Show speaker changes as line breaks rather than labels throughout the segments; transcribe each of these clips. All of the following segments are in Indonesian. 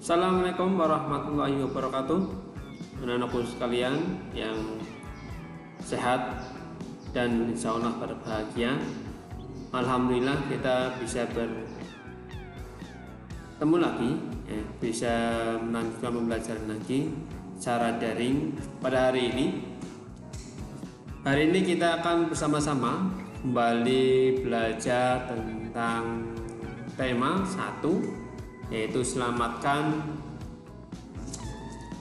Assalamualaikum warahmatullahi wabarakatuh. Anak-anakku sekalian yang sehat dan insya Allah berbahagia. Alhamdulillah kita bisa bertemu lagi, bisa melanjutkan pembelajaran lagi secara daring pada hari ini. Hari ini kita akan bersama-sama kembali belajar tentang tema 1, yaitu selamatkan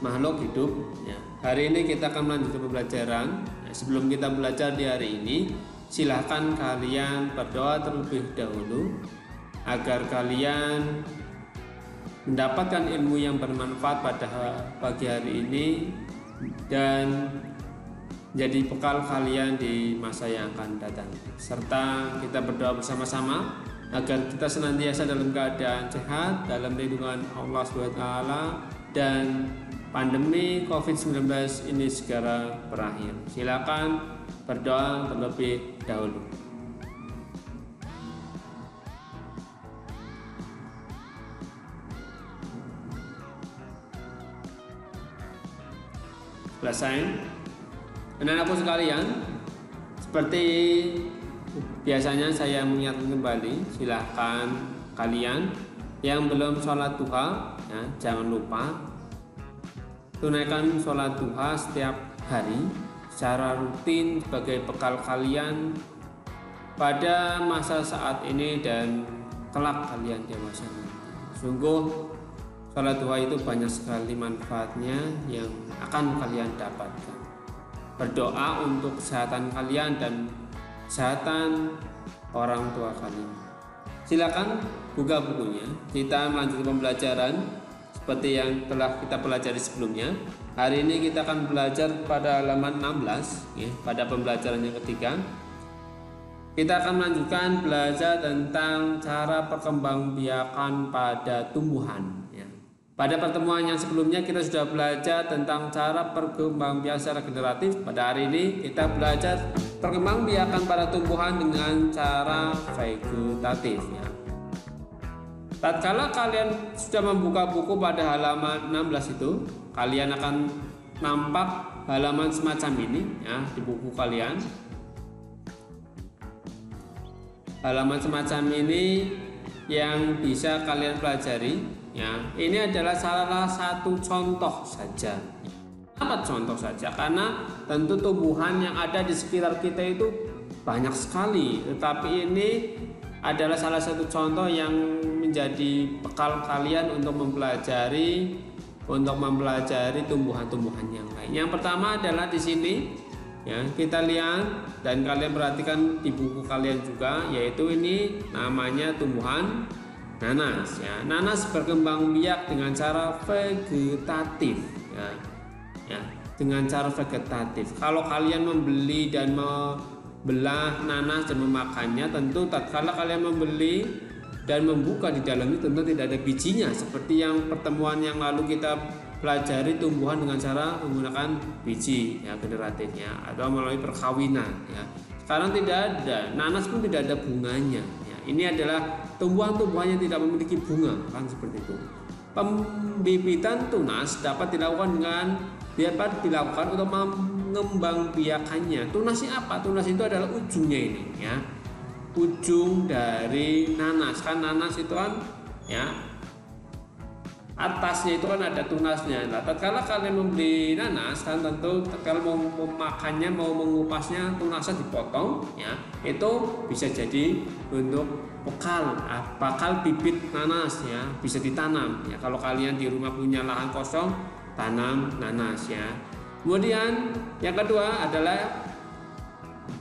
makhluk hidup. Hari ini kita akan melanjutkan pembelajaran. Sebelum kita belajar di hari ini, silahkan kalian berdoa terlebih dahulu agar kalian mendapatkan ilmu yang bermanfaat pada pagi hari ini dan jadi bekal kalian di masa yang akan datang. Serta kita berdoa bersama-sama agar kita senantiasa dalam keadaan sehat, dalam lindungan Allah SWT, dan pandemi COVID-19 ini segera berakhir. Silakan berdoa terlebih dahulu. Selesai. Anak-anakku sekalian, seperti biasanya saya mengingatkan kembali, silahkan kalian yang belum sholat duha, jangan lupa tunaikan sholat duha setiap hari secara rutin sebagai bekal kalian pada masa saat ini dan kelak kalian dewasa nanti. Sungguh sholat duha itu banyak sekali manfaatnya yang akan kalian dapatkan. Berdoa untuk kesehatan kalian dan kesehatan orang tua kalian. Silakan buka bukunya. Kita melanjutkan pembelajaran seperti yang telah kita pelajari sebelumnya. Hari ini kita akan belajar pada halaman 16, pada pembelajaran yang ketiga. Kita akan melanjutkan belajar tentang cara perkembangbiakan pada tumbuhan. Pada pertemuan yang sebelumnya kita sudah belajar tentang cara perkembangbiakan secara generatif. Pada hari ini kita belajar perkembangbiakan pada tumbuhan dengan cara vegetatif. Tatkala kalian sudah membuka buku pada halaman 16 itu, kalian akan nampak halaman semacam ini di buku kalian. Halaman semacam ini yang bisa kalian pelajari. Ini adalah salah satu contoh saja. Apa contoh saja? Karena tentu tumbuhan yang ada di sekitar kita itu banyak sekali. Tetapi ini adalah salah satu contoh yang menjadi bekal kalian untuk mempelajari tumbuhan-tumbuhan yang lain. Yang pertama adalah di sini, kita lihat dan kalian perhatikan di buku kalian juga, yaitu ini namanya tumbuhan nanas. Nanas berkembang biak dengan cara vegetatif. Dengan cara vegetatif. Kalau kalian membeli dan membelah nanas dan memakannya, tentu tatkala kalian membeli dan membuka di dalamnya tentu tidak ada bijinya, seperti yang pertemuan yang lalu kita pelajari tumbuhan dengan cara menggunakan biji generatifnya atau melalui perkawinan. Sekarang tidak ada, nanas pun tidak ada bunganya. Ini adalah tumbuhan-tumbuhan yang tidak memiliki bunga, kan seperti itu. Pembibitan tunas dapat dilakukan untuk mengembangbiakannya. Tunasnya apa? Tunas itu adalah ujungnya ini, ujung dari nanas. Kan nanas itu kan, atasnya itu kan ada tunasnya. Nah, tatkala kalian membeli nanas, kan tentu kalau mau memakannya, mau mengupasnya, tunasnya dipotong, itu bisa jadi untuk bakal bibit nanas, bisa ditanam. Kalau kalian di rumah punya lahan kosong, tanam nanas, Kemudian yang kedua adalah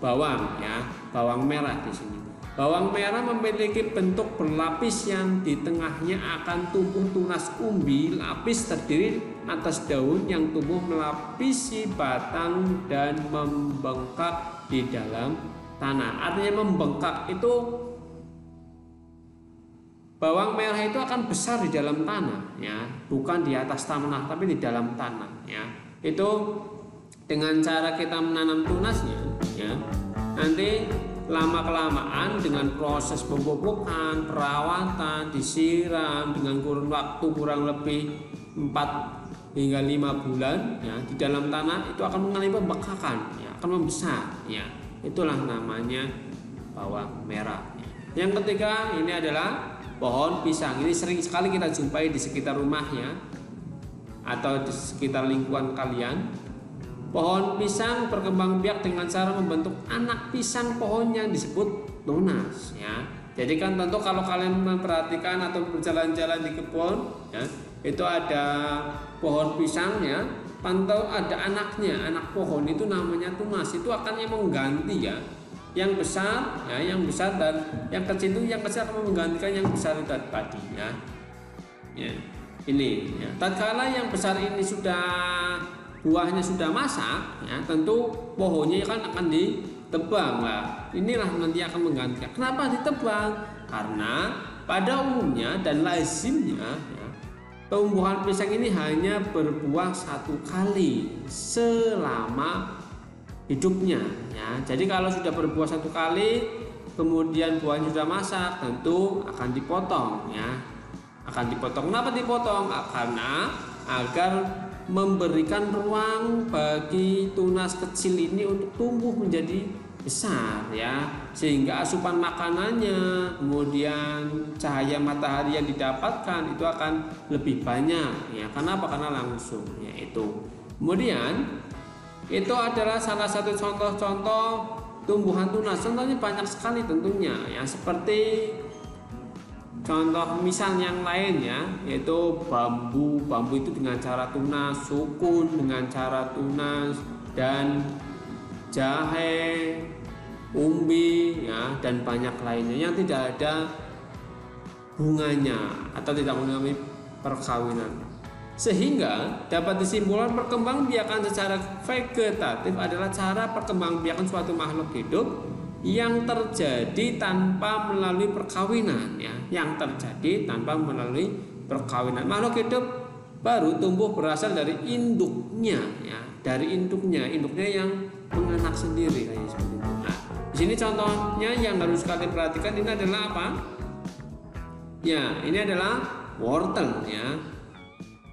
bawang, bawang merah di sini. Bawang merah memiliki bentuk berlapis yang di tengahnya akan tumbuh tunas umbi. Lapis terdiri atas daun yang tumbuh melapisi batang dan membengkak di dalam tanah. Artinya membengkak itu, bawang merah itu akan besar di dalam tanah, bukan di atas tanah tapi di dalam tanah. Itu dengan cara kita menanam tunasnya, nanti lama-kelamaan dengan proses pemupukan, perawatan, disiram dengan kurun waktu kurang lebih 4 hingga 5 bulan ya di dalam tanah, itu akan mengalami pembekakan ya, akan membesar ya. Itulah namanya bawang merah. Yang ketiga ini adalah pohon pisang. Ini sering sekali kita jumpai di sekitar rumahnya atau di sekitar lingkungan kalian. Pohon pisang berkembang biak dengan cara membentuk anak pisang pohon yang disebut tunas ya. Jadi kan tentu kalau kalian memperhatikan atau berjalan-jalan di kebun ya, itu ada pohon pisangnya, pantau ada anaknya, anak pohon itu namanya tunas. Itu akan yang mengganti ya. Yang besar ya, yang besar dan yang kecil itu, yang kecil akan menggantikan yang besar itu tadi ya. Ya. Ini ya. Tatkala yang besar ini sudah buahnya sudah masak ya, tentu pohonnya kan akan ditebang lah. Inilah nanti akan menggantikan. Kenapa ditebang? Karena pada umumnya dan lazimnya ya, tumbuhan pisang ini hanya berbuah 1 kali selama hidupnya ya. Jadi kalau sudah berbuah 1 kali kemudian buahnya sudah masak, tentu akan dipotong ya. Akan dipotong. Kenapa dipotong? Karena agar memberikan ruang bagi tunas kecil ini untuk tumbuh menjadi besar ya, sehingga asupan makanannya kemudian cahaya matahari yang didapatkan itu akan lebih banyak ya. Kenapa? Karena langsung ya itu. Kemudian itu adalah salah satu contoh-contoh tumbuhan tunas. Contohnya banyak sekali tentunya ya, seperti contoh misal yang lain ya, yaitu bambu. Bambu itu dengan cara tunas, sukun dengan cara tunas, dan jahe, umbi ya, dan banyak lainnya yang tidak ada bunganya atau tidak mengalami perkawinan. Sehingga dapat disimpulkan perkembangbiakan secara vegetatif adalah cara perkembangbiakan suatu makhluk hidup yang terjadi tanpa melalui perkawinan ya, yang terjadi tanpa melalui perkawinan. Makhluk hidup baru tumbuh berasal dari induknya ya, dari induknya yang menganak sendiri kayak seperti itu. Nah, di sini contohnya yang harus kalian perhatikan ini adalah apa? Ya, ini adalah wortel ya.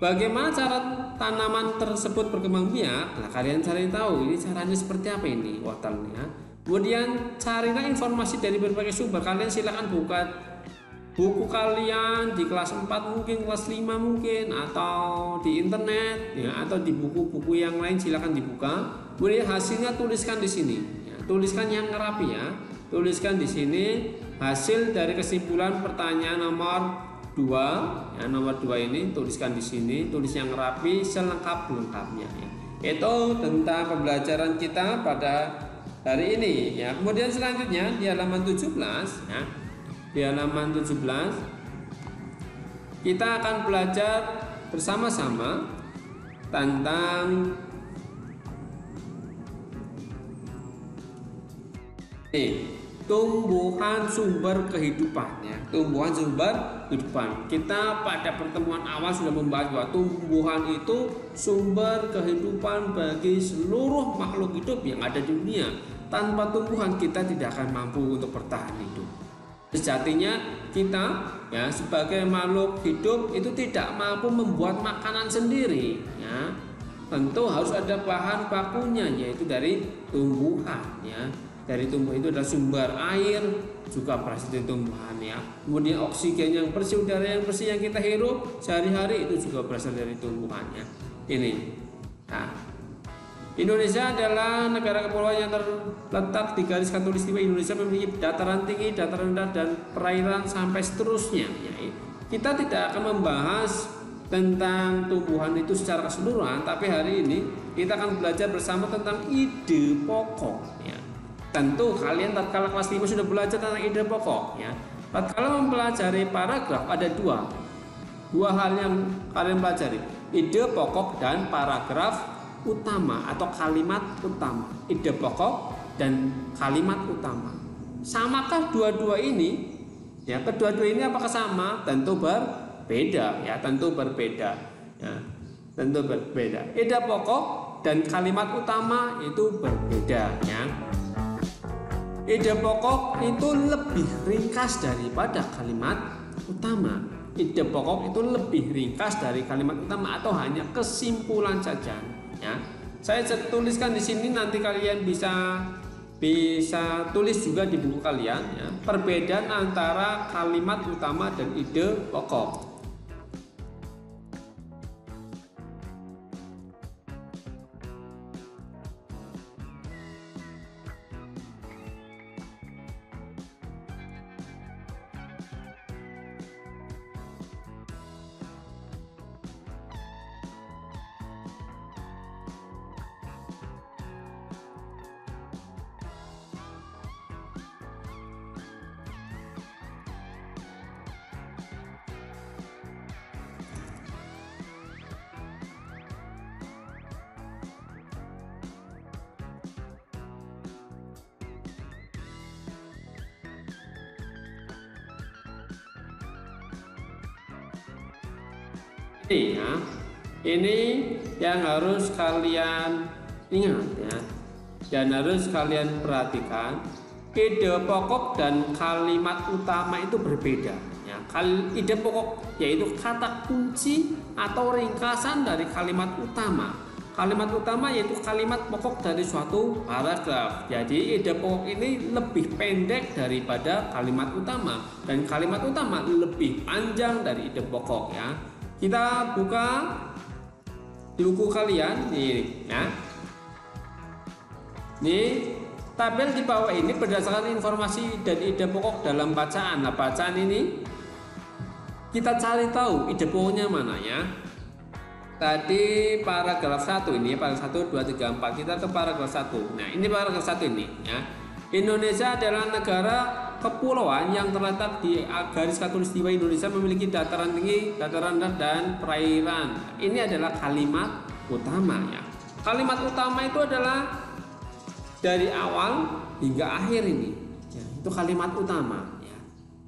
Bagaimana cara tanaman tersebut berkembang biak? Nah, kalian cari tahu ini caranya seperti apa ini wortelnya. Kemudian carilah informasi dari berbagai sumber. Kalian silakan buka buku kalian di kelas 4 mungkin, kelas 5 mungkin, atau di internet ya, atau di buku-buku yang lain silakan dibuka. Kemudian hasilnya tuliskan di sini. Ya, tuliskan yang rapi ya. Tuliskan di sini hasil dari kesimpulan pertanyaan nomor 2 ya, nomor 2 ini tuliskan di sini, tulis yang rapi selengkap-lengkapnya ya. Itu tentang pembelajaran kita pada hari ini ya. Kemudian selanjutnya di halaman 17 ya. Di halaman 17 kita akan belajar bersama-sama tentang tumbuhan sumber kehidupan ya. Tumbuhan sumber kehidupan. Kita pada pertemuan awal sudah membahas bahwa tumbuhan itu sumber kehidupan bagi seluruh makhluk hidup yang ada di dunia. Tanpa tumbuhan kita tidak akan mampu untuk bertahan hidup. Sejatinya kita ya sebagai makhluk hidup itu tidak mampu membuat makanan sendiri ya. Tentu harus ada bahan bakunya, yaitu dari tumbuhan ya. Dari tumbuhan itu adalah sumber air juga berasal dari tumbuhan ya. Kemudian oksigen yang bersih, udara yang bersih yang kita hirup sehari-hari itu juga berasal dari tumbuhannya. Ini. Nah, Indonesia adalah negara kepulauan yang terletak di garis khatulistiwa. Indonesia memiliki dataran tinggi, dataran rendah, dan perairan sampai seterusnya. Ya, kita tidak akan membahas tentang tumbuhan itu secara keseluruhan, tapi hari ini kita akan belajar bersama tentang ide pokok. Ya. Tentu kalian tatkala kelas 5 sudah belajar tentang ide pokok. Ya. Tatkala mempelajari paragraf ada dua hal yang kalian pelajari: ide pokok dan paragraf utama atau kalimat utama. Ide pokok dan kalimat utama. Samakah dua-dua ini? Ya, kedua-dua ini apakah sama? Tentu berbeda ya, tentu berbeda. Ya, tentu berbeda. Ide pokok dan kalimat utama itu berbeda ya. ide pokok itu lebih ringkas daripada kalimat utama. Ide pokok itu lebih ringkas dari kalimat utama atau hanya kesimpulan saja, ya. Saya tuliskan di sini, nanti kalian bisa tulis juga di buku kalian, ya, perbedaan antara kalimat utama dan ide pokok. Ini, ya, ini yang harus kalian ingat, ya, dan harus kalian perhatikan. Ide pokok dan kalimat utama itu berbeda, ya. Ide pokok yaitu kata kunci atau ringkasan dari kalimat utama. Kalimat utama yaitu kalimat pokok dari suatu paragraf. Jadi ide pokok ini lebih pendek daripada kalimat utama, dan kalimat utama lebih panjang dari ide pokok, ya. Kita buka di buku kalian nih, ya. Nih, tabel di bawah ini berdasarkan informasi dan ide pokok dalam bacaan. Nah, bacaan ini kita cari tahu ide pokoknya mana, ya. Tadi paragraf 1 ini, paragraf 1, 2, 3, 4. Kita ke paragraf 1. Nah, ini paragraf 1 ini, ya. Indonesia adalah negara kepulauan yang terletak di garis khatulistiwa. Indonesia memiliki dataran tinggi, dataran rendah, dan perairan. Ini adalah kalimat utama, ya. Kalimat utama itu adalah dari awal hingga akhir ini, ya, itu kalimat utama, ya.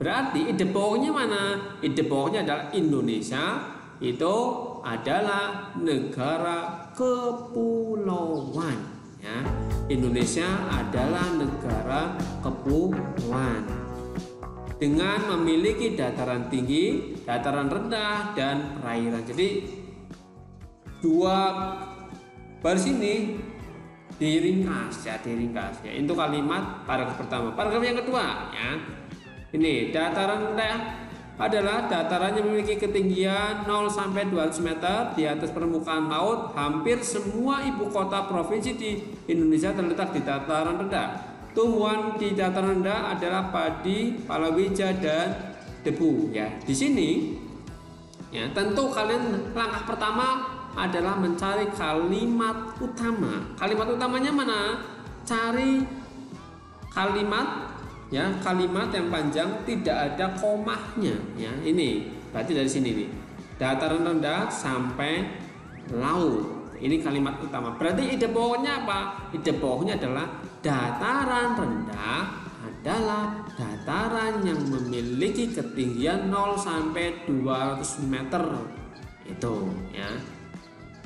Berarti ide pokoknya mana? Ide pokoknya adalah Indonesia itu adalah negara kepulauan, ya. Indonesia adalah negara kepulauan dengan memiliki dataran tinggi, dataran rendah, dan perairan. Jadi dua baris ini diringkas, ya, diringkas, ya. Itu kalimat paragraf pertama. Paragraf yang kedua, ya. Ini dataran rendah adalah dataran yang memiliki ketinggian 0 sampai 200 meter di atas permukaan laut. Hampir semua ibu kota provinsi di Indonesia terletak di dataran rendah. Tumbuhan di dataran rendah adalah padi, palawija, dan debu, ya. Di sini, ya, tentu kalian langkah pertama adalah mencari kalimat utama. Kalimat utamanya mana? Cari kalimat, ya, kalimat yang panjang tidak ada komahnya, ya. Ini berarti dari sini nih, dataran rendah sampai laut. Ini kalimat utama. Berarti ide pokoknya apa? Ide pokoknya adalah dataran rendah adalah dataran yang memiliki ketinggian 0 sampai 200 meter. Itu, ya,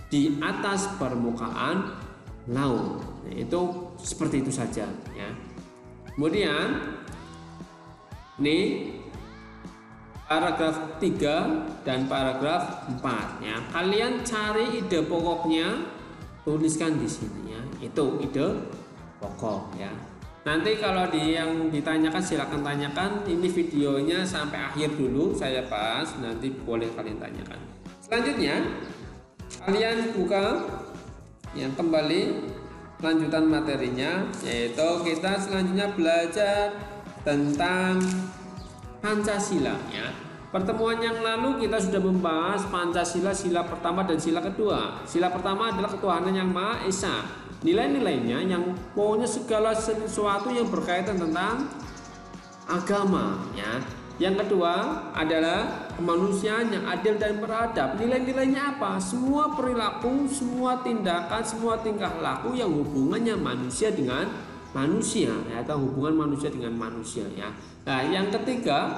di atas permukaan laut. Nah, itu seperti itu saja, ya. Kemudian ini paragraf 3 dan paragraf 4, ya. Kalian cari ide pokoknya, tuliskan di sini, ya. Itu ide pokok, ya. Nanti kalau yang ditanyakan silakan tanyakan. Ini videonya sampai akhir dulu saya bahas, nanti boleh kalian tanyakan. Selanjutnya kalian buka, yang kembali lanjutan materinya, yaitu kita selanjutnya belajar tentang Pancasila, ya. Pertemuan yang lalu kita sudah membahas Pancasila, sila pertama dan sila kedua. Sila pertama adalah ketuhanan yang Maha Esa. Nilai-nilainya yang pokoknya segala sesuatu yang berkaitan tentang agama, ya. Yang kedua adalah kemanusiaan yang adil dan beradab. Nilai-nilainya apa? Semua perilaku, semua tindakan, semua tingkah laku yang hubungannya manusia dengan manusia, ya, atau hubungan manusia dengan manusia, ya. Nah, yang ketiga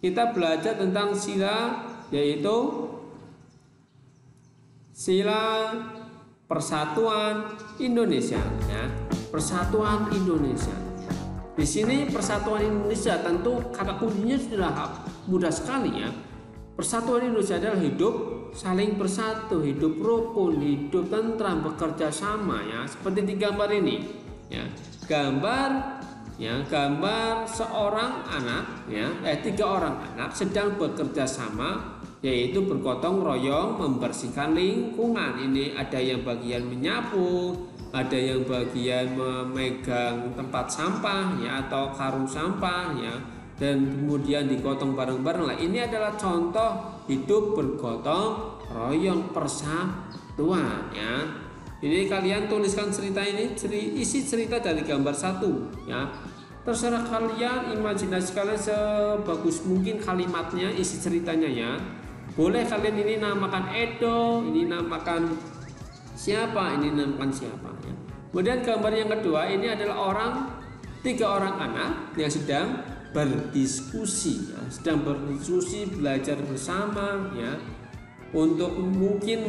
kita belajar tentang sila, yaitu sila Persatuan Indonesia, ya. Persatuan Indonesia. Di sini persatuan Indonesia tentu kata kuncinya sudah mudah sekali ya. Persatuan Indonesia adalah hidup saling bersatu, hidup rukun, hidup tentram, bekerja sama ya. Seperti di gambar ini ya. Gambar seorang anak ya, 3 orang anak sedang bekerja sama, yaitu bergotong royong membersihkan lingkungan. Ini ada yang bagian menyapu, ada yang bagian memegang tempat sampah ya atau karung sampah ya, dan kemudian digotong bareng-bareng. Lah ini adalah contoh hidup bergotong royong, persatuan ya. Ini kalian tuliskan cerita ini, isi cerita dari gambar 1 ya. Terserah kalian, imajinasi kalian sebagus mungkin kalimatnya, isi ceritanya ya. Boleh kalian ini namakan Edo, ini namakan siapa, ini namakan siapa ya. Kemudian gambar yang kedua ini adalah 3 orang anak yang sedang berdiskusi ya, belajar bersama ya, untuk mungkin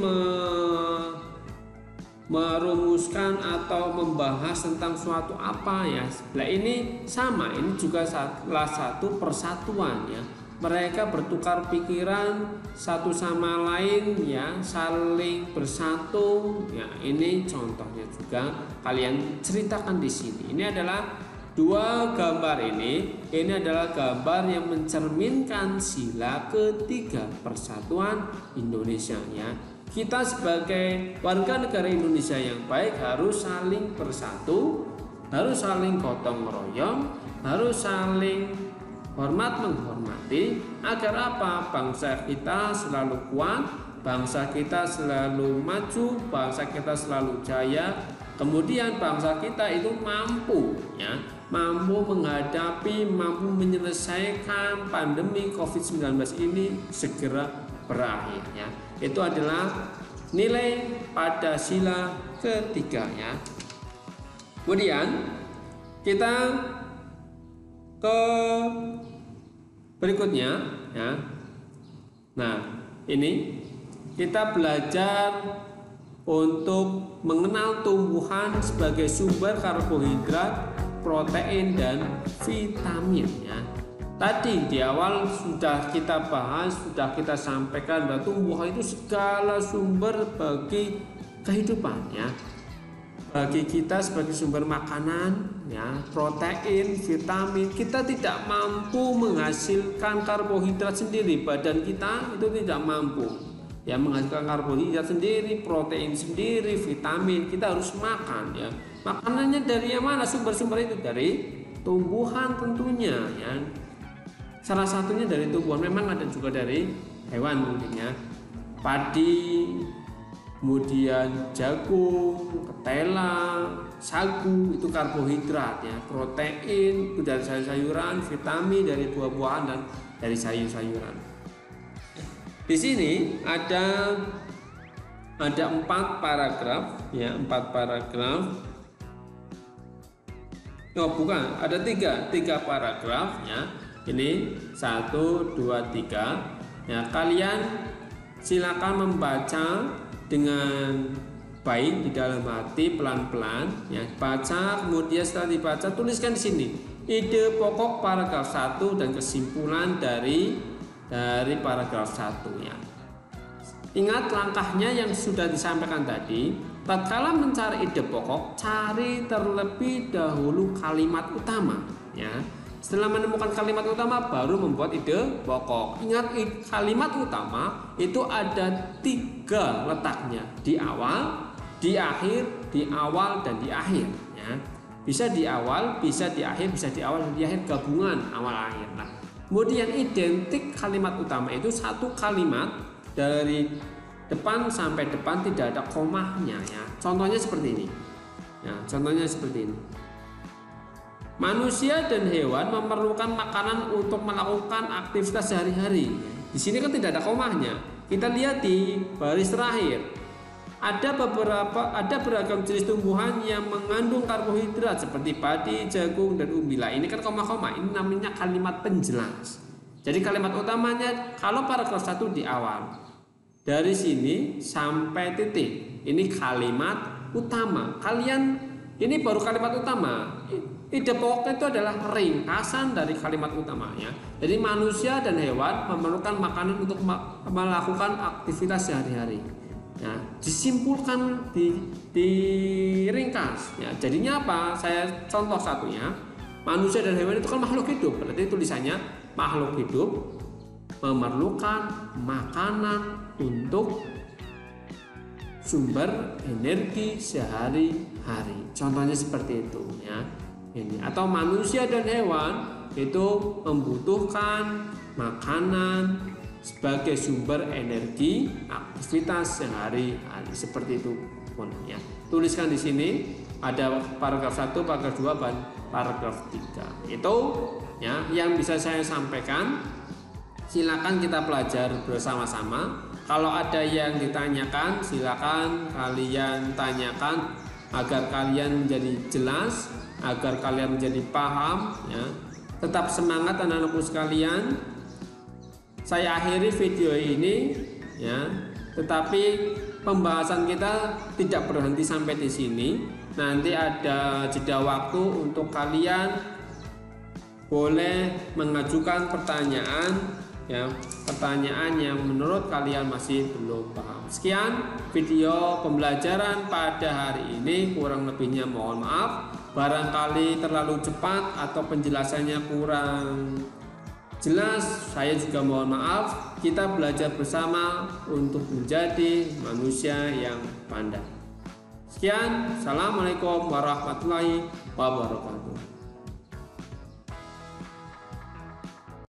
merumuskan atau membahas tentang suatu apa ya. Nah ini sama, ini juga salah satu persatuan ya. Mereka bertukar pikiran satu sama lain ya, saling bersatu ya. Ini contohnya juga kalian ceritakan di sini. Ini adalah 2 gambar ini adalah gambar yang mencerminkan sila ketiga persatuan Indonesia ya. Kita sebagai warga negara Indonesia yang baik harus saling bersatu, harus saling gotong royong, harus saling hormat menghormati, agar apa? Bangsa kita selalu kuat, bangsa kita selalu maju, bangsa kita selalu jaya. Kemudian bangsa kita itu mampu ya, mampu menghadapi, mampu menyelesaikan pandemi COVID-19 ini segera berakhir ya. Itu adalah nilai pada sila ketiga ya. Kemudian kita ke berikutnya ya. Nah, ini kita belajar untuk mengenal tumbuhan sebagai sumber karbohidrat, protein dan vitamin ya. Tadi di awal sudah kita bahas, sudah kita sampaikan bahwa tumbuhan itu segala sumber bagi kehidupan ya. Bagi kita sebagai sumber makanan ya, protein, vitamin. Kita tidak mampu menghasilkan karbohidrat sendiri, badan kita itu tidak mampu ya menghasilkan karbohidrat sendiri, protein sendiri, vitamin. Kita harus makan ya. Makanannya dari yang mana? Sumber-sumber itu dari tumbuhan tentunya ya. Salah satunya dari tumbuhan, memang ada juga dari hewan mungkin ya. Padi, kemudian jagung, ketela, sagu itu karbohidrat ya. Protein itu dari sayur-sayuran, vitamin dari buah-buahan dan dari sayur-sayuran. Di sini ada 4 paragraf ya, 4 paragraf. Oh bukan, ada 3 paragraf ya. Ini 1, 2, 3 ya. Kalian silakan membaca dengan baik di dalam hati, pelan-pelan ya. Baca, kemudian setelah dibaca tuliskan di sini ide pokok paragraf 1 dan kesimpulan dari paragraf 1 ya. Ingat langkahnya yang sudah disampaikan tadi. Tatkala mencari ide pokok, cari terlebih dahulu kalimat utama ya. Setelah menemukan kalimat utama baru membuat ide pokok. Ingat, kalimat utama itu ada 3 letaknya, di awal, di akhir, di awal dan di akhir ya. Bisa di awal, bisa di akhir, bisa di awal dan di akhir, gabungan awal akhir. Nah, kemudian identik kalimat utama itu satu kalimat dari depan sampai depan tidak ada komanya ya. Contohnya seperti ini. Ya, contohnya seperti ini. Manusia dan hewan memerlukan makanan untuk melakukan aktivitas sehari-hari. Di sini kan tidak ada komanya. Kita lihat di baris terakhir. Ada beragam jenis tumbuhan yang mengandung karbohidrat seperti padi, jagung dan umbila. Ini kan koma-koma. Ini namanya kalimat penjelas. Jadi kalimat utamanya kalau paragraf 1 di awal. Dari sini sampai titik. Ini kalimat utama. Kalian ini baru kalimat utama. ide pokoknya itu adalah ringkasan dari kalimat utamanya. Jadi manusia dan hewan memerlukan makanan untuk melakukan aktivitas sehari-hari. Ya, disimpulkan, diringkas. Ya, jadinya apa? Saya contoh satunya, manusia dan hewan itu kan makhluk hidup. Berarti tulisannya makhluk hidup memerlukan makanan untuk sumber energi sehari-hari. Contohnya seperti itu ya. Ini atau manusia dan hewan itu membutuhkan makanan sebagai sumber energi aktivitas sehari-hari, seperti itu pun ya. Tuliskan di sini ada paragraf 1, paragraf 2, dan paragraf 3. Itu ya yang bisa saya sampaikan. Silakan kita belajar bersama-sama. Kalau ada yang ditanyakan, silakan kalian tanyakan agar kalian menjadi jelas, agar kalian menjadi paham ya. Tetap semangat anak-anakku sekalian. Saya akhiri video ini ya, tetapi pembahasan kita tidak berhenti sampai di sini. Nanti ada jeda waktu untuk kalian boleh mengajukan pertanyaan ya, pertanyaan yang menurut kalian masih belum paham. Sekian video pembelajaran pada hari ini, kurang lebihnya mohon maaf. Barangkali terlalu cepat atau penjelasannya kurang jelas, saya juga mohon maaf. Kita belajar bersama untuk menjadi manusia yang pandai. Sekian, assalamualaikum warahmatullahi wabarakatuh.